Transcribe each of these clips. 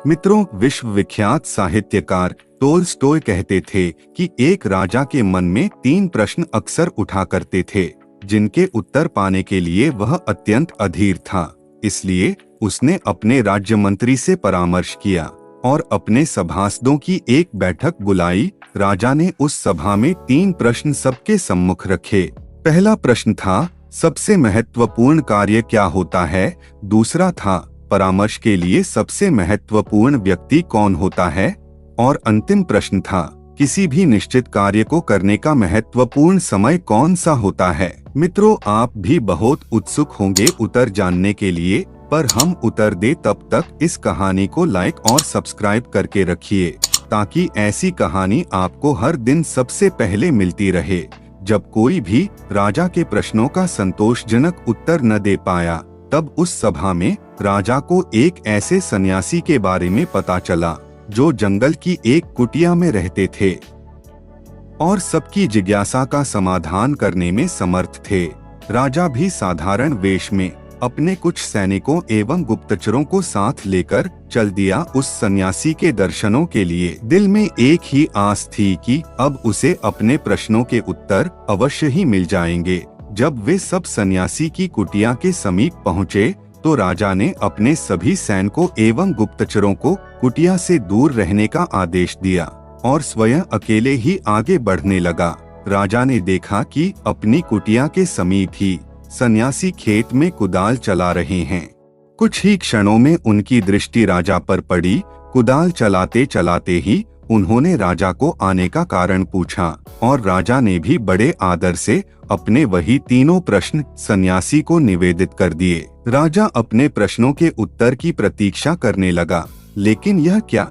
मित्रों, विश्वविख्यात साहित्यकार टोल्स्टॉय कहते थे कि एक राजा के मन में 3 प्रश्न अक्सर उठा करते थे, जिनके उत्तर पाने के लिए वह अत्यंत अधीर था। इसलिए उसने अपने राज्य मंत्री से परामर्श किया और अपने सभासदों की एक बैठक बुलाई। राजा ने उस सभा में 3 प्रश्न सबके सम्मुख रखे। पहला प्रश्न था, सबसे महत्वपूर्ण कार्य क्या होता है? दूसरा था, परामर्श के लिए सबसे महत्वपूर्ण व्यक्ति कौन होता है? और अंतिम प्रश्न था, किसी भी निश्चित कार्य को करने का महत्वपूर्ण समय कौन सा होता है? मित्रों, आप भी बहुत उत्सुक होंगे उत्तर जानने के लिए, पर हम उत्तर दे तब तक इस कहानी को लाइक और सब्सक्राइब करके रखिए, ताकि ऐसी कहानी आपको हर दिन सबसे पहले मिलती रहे। जब कोई भी राजा के प्रश्नों का संतोषजनक उत्तर न दे पाया, तब उस सभा में राजा को एक ऐसे सन्यासी के बारे में पता चला जो जंगल की एक कुटिया में रहते थे और सबकी जिज्ञासा का समाधान करने में समर्थ थे। राजा भी साधारण वेश में अपने कुछ सैनिकों एवं गुप्तचरों को साथ लेकर चल दिया उस सन्यासी के दर्शनों के लिए। दिल में एक ही आस थी कि अब उसे अपने प्रश्नों के उत्तर अवश्य ही मिल जाएंगे। जब वे सब सन्यासी की कुटिया के समीप पहुँचे, तो राजा ने अपने सभी सैनिकों एवं गुप्तचरों को कुटिया से दूर रहने का आदेश दिया और स्वयं अकेले ही आगे बढ़ने लगा। राजा ने देखा कि अपनी कुटिया के समीप ही सन्यासी खेत में कुदाल चला रहे हैं। कुछ ही क्षणों में उनकी दृष्टि राजा पर पड़ी। कुदाल चलाते चलाते ही उन्होंने राजा को आने का कारण पूछा और राजा ने भी बड़े आदर से अपने वही 3 प्रश्न सन्यासी को निवेदित कर दिए। राजा अपने प्रश्नों के उत्तर की प्रतीक्षा करने लगा, लेकिन यह क्या?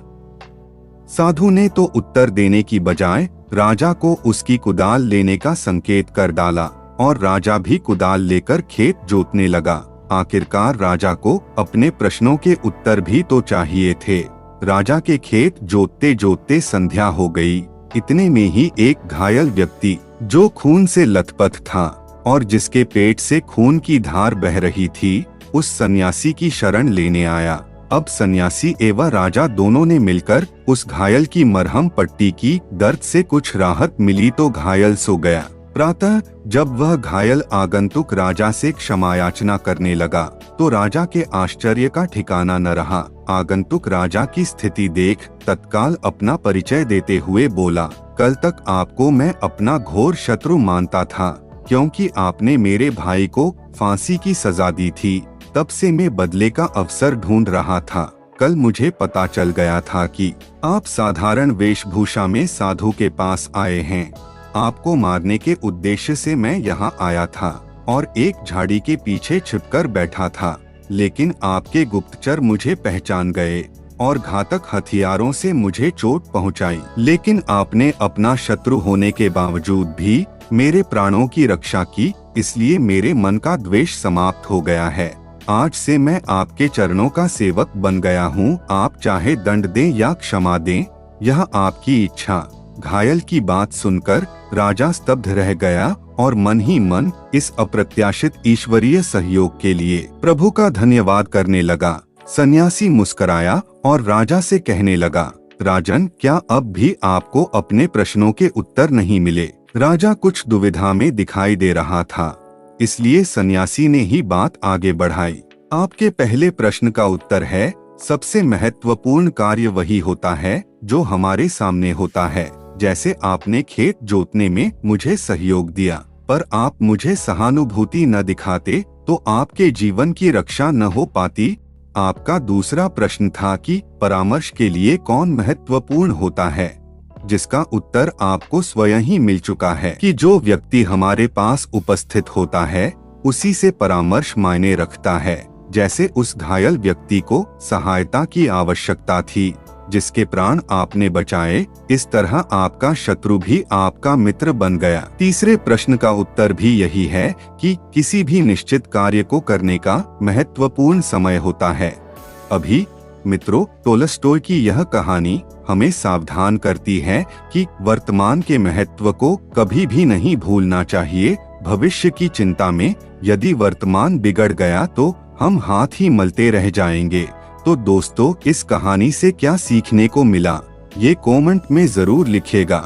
साधु ने तो उत्तर देने की बजाय राजा को उसकी कुदाल लेने का संकेत कर डाला और राजा भी कुदाल लेकर खेत जोतने लगा। आखिरकार राजा को अपने प्रश्नों के उत्तर भी तो चाहिए थे। राजा के खेत जोतते जोतते संध्या हो गई। इतने में ही एक घायल व्यक्ति, जो खून से लथपथ था और जिसके पेट से खून की धार बह रही थी, उस सन्यासी की शरण लेने आया। अब सन्यासी एवं राजा दोनों ने मिलकर उस घायल की मरहम पट्टी की। दर्द से कुछ राहत मिली तो घायल सो गया। प्रातः जब वह घायल आगंतुक राजा से क्षमा याचना करने लगा, तो राजा के आश्चर्य का ठिकाना न रहा। आगंतुक राजा की स्थिति देख तत्काल अपना परिचय देते हुए बोला, कल तक आपको मैं अपना घोर शत्रु मानता था, क्योंकि आपने मेरे भाई को फांसी की सजा दी थी। तब से मैं बदले का अवसर ढूंढ रहा था। कल मुझे पता चल गया था कि आप साधारण वेशभूषा में साधु के पास आए हैं। आपको मारने के उद्देश्य से मैं यहाँ आया था और एक झाड़ी के पीछे छिपकर बैठा था, लेकिन आपके गुप्तचर मुझे पहचान गए और घातक हथियारों से मुझे चोट पहुँचाई। लेकिन आपने अपना शत्रु होने के बावजूद भी मेरे प्राणों की रक्षा की, इसलिए मेरे मन का द्वेष समाप्त हो गया है। आज से मैं आपके चरणों का सेवक बन गया हूँ। आप चाहे दंड दें या क्षमा दें, यह आपकी इच्छा। घायल की बात सुनकर राजा स्तब्ध रह गया और मन ही मन इस अप्रत्याशित ईश्वरीय सहयोग के लिए प्रभु का धन्यवाद करने लगा। सन्यासी मुस्कुराया और राजा से कहने लगा, राजन, क्या अब भी आपको अपने प्रश्नों के उत्तर नहीं मिले? राजा कुछ दुविधा में दिखाई दे रहा था, इसलिए सन्यासी ने ही बात आगे बढ़ाई। आपके पहले प्रश्न का उत्तर है, सबसे महत्वपूर्ण कार्य वही होता है जो हमारे सामने होता है। जैसे आपने खेत जोतने में मुझे सहयोग दिया, पर आप मुझे सहानुभूति न दिखाते तो आपके जीवन की रक्षा न हो पाती। आपका दूसरा प्रश्न था कि परामर्श के लिए कौन महत्वपूर्ण होता है, जिसका उत्तर आपको स्वयं ही मिल चुका है कि जो व्यक्ति हमारे पास उपस्थित होता है, उसी से परामर्श मायने रखता है। जैसे उस घायल व्यक्ति को सहायता की आवश्यकता थी, जिसके प्राण आपने बचाए, इस तरह आपका शत्रु भी आपका मित्र बन गया। तीसरे प्रश्न का उत्तर भी यही है कि किसी भी निश्चित कार्य को करने का महत्वपूर्ण समय होता है। अभी मित्रों, टोल्स्टॉय की यह कहानी हमें सावधान करती है कि वर्तमान के महत्व को कभी भी नहीं भूलना चाहिए। भविष्य की चिंता में यदि वर्तमान बिगड़ गया तो हम हाथ ही मलते रह जाएंगे। तो दोस्तों, इस कहानी से क्या सीखने को मिला, ये कमेंट में जरूर लिखिएगा।